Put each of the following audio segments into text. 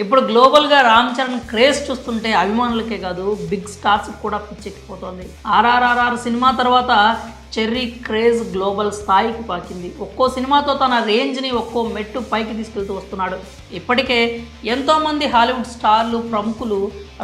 ఇప్పుడు గ్లోబల్గా రామ్ చరణ్ క్రేజ్ చూస్తుంటే అభిమానులకే కాదు బిగ్ స్టార్స్ కూడా పిచ్చెక్కిపోతోంది. ఆర్ఆర్ఆర్ఆర్ సినిమా తర్వాత చెర్రీ క్రేజ్ గ్లోబల్ స్థాయికి పాకింది. ఒక్కో సినిమాతో తన రేంజ్ని ఒక్కో మెట్టు పైకి తీసుకెళ్తూ వస్తున్నాడు. ఇప్పటికే ఎంతోమంది హాలీవుడ్ స్టార్లు ప్రముఖులు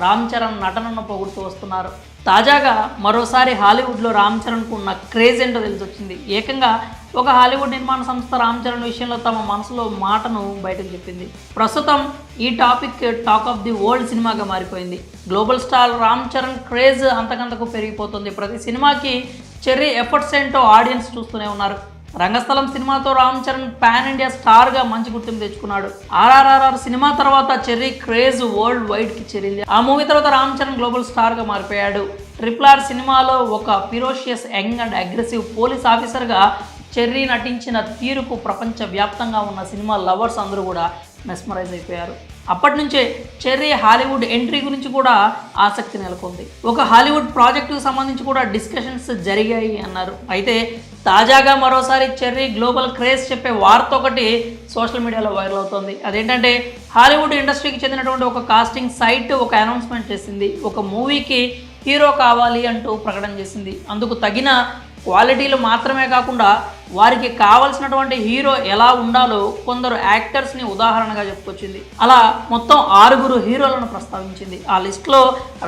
రామ్ చరణ్ నటనను పొగుడుతూ వస్తున్నారు. తాజాగా మరోసారి హాలీవుడ్లో రామ్ చరణ్కు ఉన్న క్రేజ్ ఏంటో తెలిసొచ్చింది. ఏకంగా ఒక హాలీవుడ్ నిర్మాణ సంస్థ రామ్ చరణ్ విషయంలో తమ మనసులో మాటను బయటకు చెప్పింది. ప్రస్తుతం ఈ topic talk of the world సినిమాగా మారిపోయింది. Global star Ram Charan craze అంతకంతకు పెరిగిపోతుంది. ప్రతి సినిమాకి చెర్రీ ఎఫర్ట్స్ ఏంటో ఆడియన్స్ చూస్తూనే ఉన్నారు. రంగస్థలం సినిమాతో రామ్ చరణ్ పాన్ ఇండియా స్టార్గా మంచి గుర్తింపు తెచ్చుకున్నాడు. ఆర్ఆర్ఆర్ఆర్ సినిమా తర్వాత చెర్రీ క్రేజ్ వరల్డ్ వైడ్కి చేరింది. ఆ మూవీ తర్వాత రామ్ చరణ్ గ్లోబల్ స్టార్గా మారిపోయాడు. RRR సినిమాలో ఒక ferocious young and aggressive police ఆఫీసర్గా చెర్రీ నటించిన తీరుకు ప్రపంచవ్యాప్తంగా ఉన్న సినిమా లవర్స్ అందరూ కూడా మెస్మరైజ్ అయిపోయారు. అప్పటి నుంచే చెర్రీ హాలీవుడ్ ఎంట్రీ గురించి కూడా ఆసక్తి నెలకొంది. ఒక హాలీవుడ్ ప్రాజెక్టుకు సంబంధించి కూడా డిస్కషన్స్ జరిగాయి అన్నారు. అయితే తాజాగా మరోసారి చెర్రీ గ్లోబల్ క్రేజ్ చెప్పే వార్త ఒకటి సోషల్ మీడియాలో వైరల్ అవుతోంది. అదేంటంటే హాలీవుడ్ ఇండస్ట్రీకి చెందినటువంటి ఒక కాస్టింగ్ సైట్ ఒక అనౌన్స్మెంట్ చేసింది. ఒక మూవీకి హీరో కావాలి అంటూ ప్రకటన చేసింది. అందుకు తగిన క్వాలిటీలు మాత్రమే కాకుండా వారికి కావలసినటువంటి హీరో ఎలా ఉండాలో కొందరు యాక్టర్స్ని ఉదాహరణగా చెప్పుకొచ్చింది. అలా మొత్తం 6 హీరోలను ప్రస్తావించింది. ఆ లిస్టులో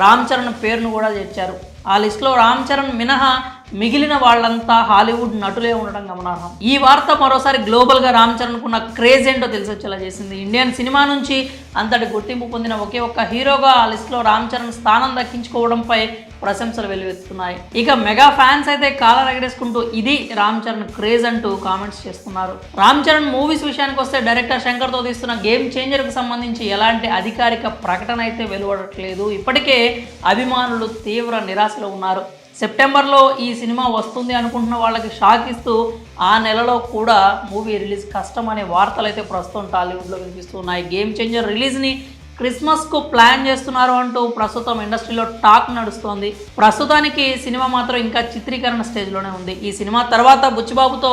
రామ్ చరణ్ పేరును కూడా చేర్చారు. ఆ లిస్టులో రామ్ చరణ్ మినహా మిగిలిన వాళ్ళంతా హాలీవుడ్ నటులే ఉండడం గమనార్హం. ఈ వార్త మరోసారి గ్లోబల్గా రామ్ చరణ్కున్న క్రేజ్ ఏంటో తెలిసొచ్చేలా చేసింది. ఇండియన్ సినిమా నుంచి అంతటి గుర్తింపు పొందిన ఒకే ఒక్క హీరోగా ఆ లిస్టులో రామ్ చరణ్ స్థానం దక్కించుకోవడంపై ప్రశంసలు వెల్లువెత్తుతున్నాయి. ఇక మెగా ఫ్యాన్స్ అయితే కాలర్ ఎగరేసుకుంటూ ఇది రామ్ చరణ్ క్రేజ్ అంటూ కామెంట్స్ చేస్తున్నారు. రామ్ చరణ్ మూవీస్ విషయానికి వస్తే డైరెక్టర్ శంకర్తో తీస్తున్న గేమ్ చేంజర్కి సంబంధించి ఎలాంటి అధికారిక ప్రకటన అయితే వెలువడట్లేదు. ఇప్పటికే అభిమానులు తీవ్ర నిరాశలో ఉన్నారు. సెప్టెంబర్లో ఈ సినిమా వస్తుంది అనుకుంటున్న వాళ్ళకి షాక్ ఇస్తూ ఆ నెలలో కూడా మూవీ రిలీజ్ కష్టం అనే వార్తలు అయితే ప్రస్తుతం టాలీవుడ్లో వినిపిస్తున్నాయి. గేమ్ చేంజర్ రిలీజ్ని క్రిస్మస్కు ప్లాన్ చేస్తున్నారు అంటూ ప్రస్తుతం ఇండస్ట్రీలో టాక్ నడుస్తోంది. ప్రస్తుతానికి సినిమా మాత్రం ఇంకా చిత్రీకరణ స్టేజ్లోనే ఉంది. ఈ సినిమా తర్వాత బుచ్చిబాబుతో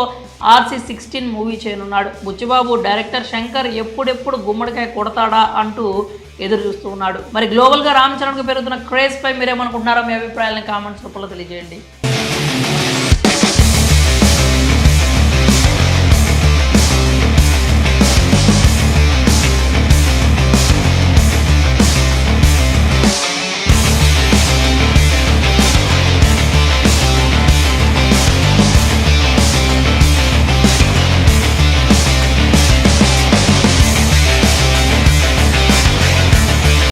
RC16 మూవీ చేయనున్నాడు. బుచ్చిబాబు డైరెక్టర్ శంకర్ ఎప్పుడెప్పుడు గుమ్మడికాయ కొడతాడా అంటూ ఎదురు చూస్తూ ఉన్నాడు. మరి గ్లోబల్గా రామ్ చరణ్కి పెరుగుతున్న క్రేజ్ పై మీరేమనుకుంటున్నారో మీ అభిప్రాయాలను కామెంట్స్ రూపంలో తెలియజేయండి.